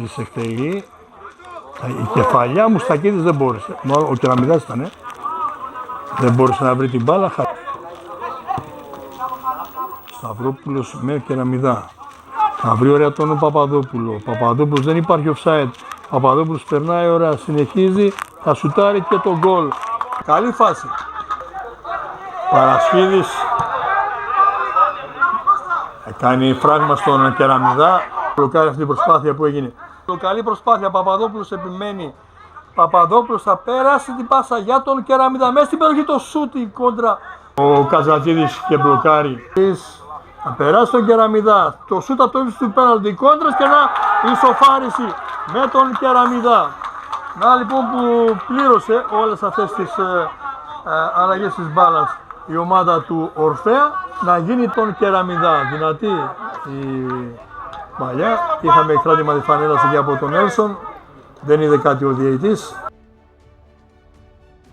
Κεραμιδάκης εκτελεί. Η κεφαλιά Μουστακίδης δεν μπόρεσε. Ο Κεραμιδάς ήταν. Δεν μπόρεσε να βρει την μπάλα. Σταυρόπουλος με Κεραμιδά. Θα βρει ωραία τον Παπαδόπουλο. Παπαδόπουλος δεν υπάρχει offside. Παπαδόπουλος περνάει ωραία, συνεχίζει. Θα σουτάρει και το γκολ. Καλή φάση. Παρασχίδης. Κάνει φράγμα στον Κεραμιδά. Μπλοκάρει αυτή την προσπάθεια που έγινε. Καλή προσπάθεια. Παπαδόπουλος επιμένει. Παπαδόπουλος θα πέράσει την πάσα για τον Κεραμιδά. Μέσα στην περιοχή το σούτ η κόντρα. Ο Καζατζίδης και μπλοκάρει. Θα περάσει τον Κεραμιδά. Το σούτ από το ύψος του πέναλτι. Κόντρας και ένα ισοφάριση με τον Κεραμιδά. Να λοιπόν που πλήρωσε όλες αυτές τις αλλαγές της μπάλας η ομάδα του Ορφέα να γίνει τον Κεραμιδά. Δυνατή η παλιά. Είχαμε κράτημα τη φανέλας εκεί από τον Έλσον. Δεν είδε κάτι ο διαιτητής.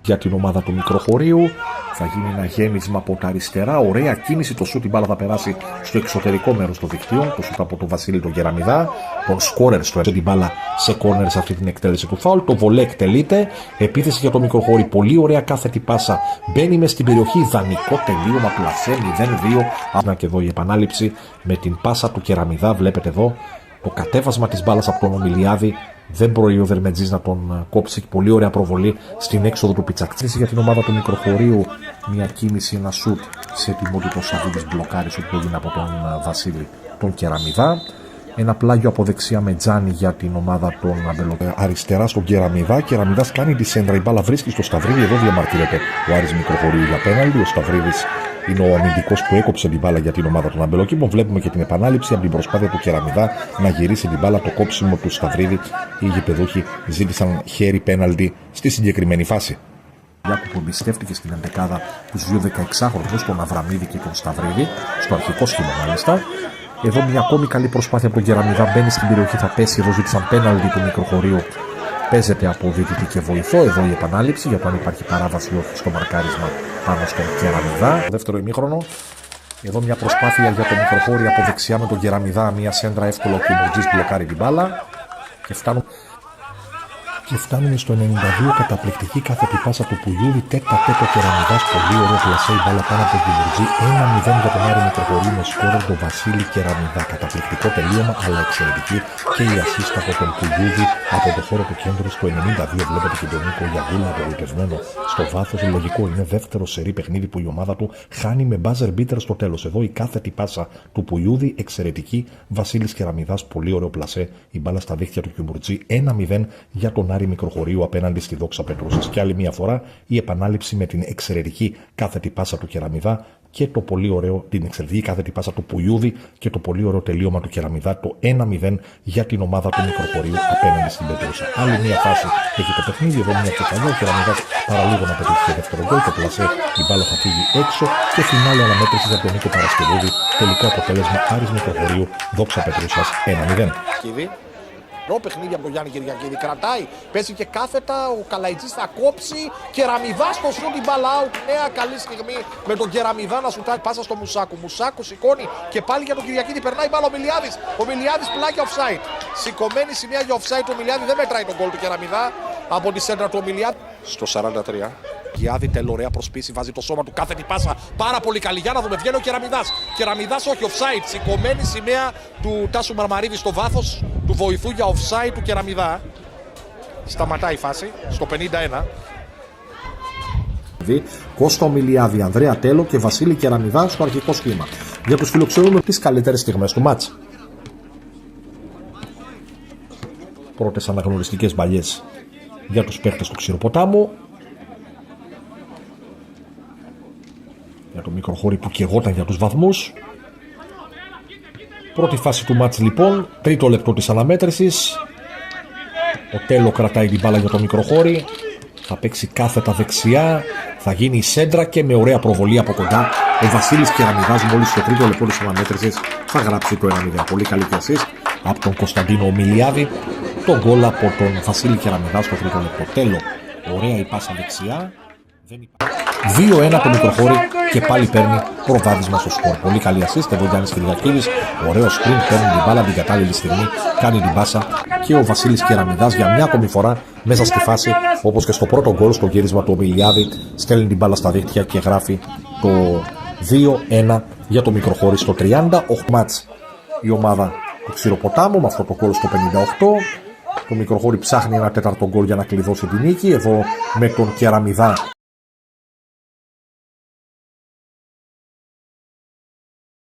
Για την ομάδα του μικροχωρίου θα γίνει ένα γέμισμα από τα αριστερά. Ωραία κίνηση. Το σούτ, η μπάλα θα περάσει στο εξωτερικό μέρος των δικτύων. Το σούτ από τον Βασίλη τον Κεραμιδά. Τον σκόρερ στο την μπάλα σε κόρνερ σε αυτή την εκτέλεση του φάουλ. Το βολέ εκτελείται. Επίθεση για το μικροχώρι. Πολύ ωραία κάθετη πάσα. Μπαίνει μες στην περιοχή. Ιδανικό τελείωμα. Πλασέ 0-2. Άρα και εδώ η επανάληψη με την πάσα του Κεραμιδά. Βλέπετε εδώ το κατέβασμα της μπάλας από τον Ομιλιάδη. Δεν μπορεί ο Δερμετζής να τον κόψει. Πολύ ωραία προβολή στην έξοδο του Πιτσακτσίση για την ομάδα του μικροχωρίου. Μια κίνηση, ένα σουτ σε ετοιμότητα ο Σαββίδης μπλοκάρει σουτ που έγινε από τον Βασίλη τον Κεραμιδά. Ένα πλάγιο από δεξιά με Τζάνι για την ομάδα των Αμπελοκέ. Αριστερά στον Κεραμιδά. Κεραμιδάς κάνει τη σέντρα. Η μπάλα βρίσκει στο Σταυρίδη. Εδώ διαμαρτύρεται ο Άρης Μικροχωρίου για πέναλτι. Ο Σταυρίδης είναι ο αμυντικός που έκοψε την μπάλα για την ομάδα των Αμπελοκήπων. Βλέπουμε και την επανάληψη από την προσπάθεια του Κεραμιδά να γυρίσει την μπάλα. Το κόψιμο του Σταυρίδη. Οι γηπεδούχοι ζήτησαν χέρι πέναλτι στη συγκεκριμένη φάση. Γιάκου που εμπιστεύτηκε στην εντεκάδα τους 2 16χρονους, τον Αβραμίδη και τον Σταυρίδη, στο αρχικό σχήμα μάλιστα. Εδώ μια ακόμη καλή προσπάθεια από τον Κεραμιδά. Μπαίνει στην περιοχή, θα πέσει. Εδώ ζήτησαν πέναλτι του μικροχωρίου. Παίζεται από διαιτητή και βοηθό. Εδώ η επανάληψη για το αν υπάρχει παράβαση ή όχι στο μαρκάρισμα πάνω στον Κεραμιδά. Δεύτερο ημίχρονο. Εδώ μια προσπάθεια για το μικροχώρι από δεξιά με τον Κεραμιδά. Μια σέντρα εύκολο που ο Μουρτζής μπλοκάρει την μπάλα. Και φτάνουμε στο 92, καταπληκτική κάθετη πάσα του Πουλιούδη, τέτα Κεραμιδάς, πολύ ωραίο πλασέ, η μπάλα πάνω από τον Κιμουρτζή, 1-0 για τον Άρη Μικροχωρίου με σκόρερ τον Βασίλη Κεραμιδά. Καταπληκτικό τελείωμα, αλλά εξαιρετική και η ασίστα από τον Πουλιούδη από το χώρο του κέντρου στο 92. Βλέπετε και τον Νίκο Γιαγούλα απογοητευμένο στο βάθος. Λογικό είναι δεύτερο σερί παιχνίδι που η ομάδα του χάνει με buzzer beater στο τέλος. Εδώ η κάθετη πάσα του Πουλιούδη, εξαιρετική. Βασίλης Κεραμιδάς, πολύ ωραίο πλασέ, η μπάλα στα δίχτυα του Κιμουρτζή, 1-0 για τον Άρη Μικροχωρίου απέναντι στη Δόξα Πετρούσας. Και άλλη μια φορά η επανάληψη με την εξαιρετική κάθετη πάσα του Κεραμιδά και το πολύ ωραίο, την εξαιρετική κάθετη πάσα του Πουλιούδη και το πολύ ωραίο τελείωμα του Κεραμιδά, το 1-0 για την ομάδα του Μικροχωρίου απέναντι στην Πετρούσα. Άλλη μια φάση έχει το παιχνίδι, εδώ μια τσεκαλιά, ο Κεραμιδάς παραλίγο να πετύχει και δεύτερο γκολ, το πλασέ, η μπάλα θα φύγει έξω και φινάλε αναμέτρησης από τον Νίκο Παρασκευούδη. Τελικό αποτέλεσμα Άρης Μικροχωρίου, Δόξα Πετρούσας 1-0. Ρο παιχνίδι από τον Γιάννη Κυριακίδη. Κρατάει, παίζει και κάθετα. Ο Καλαϊτζής θα κόψει. Κεραμιδά στο σου την μπάλα out. Νέα καλή στιγμή με τον Κεραμιδά να σουτάει. Πάσα στο Μουσάκου. Μουσάκου σηκώνει και πάλι για τον Κυριακίδη. Περνάει μπάλα ο Μιλιάδης. Ο Μιλιάδης πλάγια offside. Σηκωμένη σημεία για offside. Ο Μιλιάδη δεν μετράει τον γκολ του Κεραμιδά από τη σέντρα του Μιλιάδη. Στο 43. Γιάδη τελωρέα προσπίση, βάζει το σώμα του, κάθετη πάσα. Πάρα πολύ καλή. Για να δούμε, βγαίνει ο Κεραμιδάς. Κεραμιδάς όχι, offside. Σηκωμένη σημαία του Τάσου Μαρμαρίδη στο βάθος του βοηθού για offside του Κεραμιδά. Σταματάει η φάση στο 51. Κώστα Ομιλιάδη, Ανδρέα Τέλο και Βασίλη Κεραμιδά στο αρχικό σχήμα. Για τους φιλοξενούμε τις καλύτερες στιγμές του μάτς. Πρώτες αναγνωριστικές μπαλιές για τους παίχτες του Ξηροποτάμου. Για το μικροχώρι που καιγόταν για τους βαθμούς. Πρώτη φάση του μάτς λοιπόν, τρίτο λεπτό της αναμέτρησης. Ο Τέλο κρατάει την μπάλα για το μικροχώρι. Θα παίξει κάθετα δεξιά. Θα γίνει η σέντρα και με ωραία προβολή από κοντά ο Βασίλης Κεραμιδάς μόλις στο τρίτο λεπτό της αναμέτρησης θα γράψει το 1-0. Πολύ καλή και assist από τον Κωνσταντίνο Ομιλιάδη. Το γκολ από τον Βασίλη Κεραμιδά στο τρίτο λεπτό. Τέλο, ωραία η πάσα δεξιά. Δεν υπάρχει. 2-1 το Μικροχώρι και πάλι παίρνει προβάδισμα στο σκορ. Πολύ καλή assist εδώ Γιάννης Κυριακίδης. Ωραίο sprint, παίρνει την μπάλα την κατάλληλη στιγμή, κάνει την πάσα και ο Βασίλης Κεραμιδάς για μια ακόμη φορά μέσα στη φάση, όπως και στο πρώτο γκολ, στο γύρισμα του Ομιλιάδη, στέλνει την μπάλα στα δίχτυα και γράφει το 2-1 για το Μικροχώρι στο 38 μάτς. Η ομάδα του Ξηροποτάμου με αυτό το γκολ στο 58. Το Μικροχώρι ψάχνει ένα τέταρτο γκολ για να κλειδώσει την νίκη. Εδώ με τον Κεραμιδά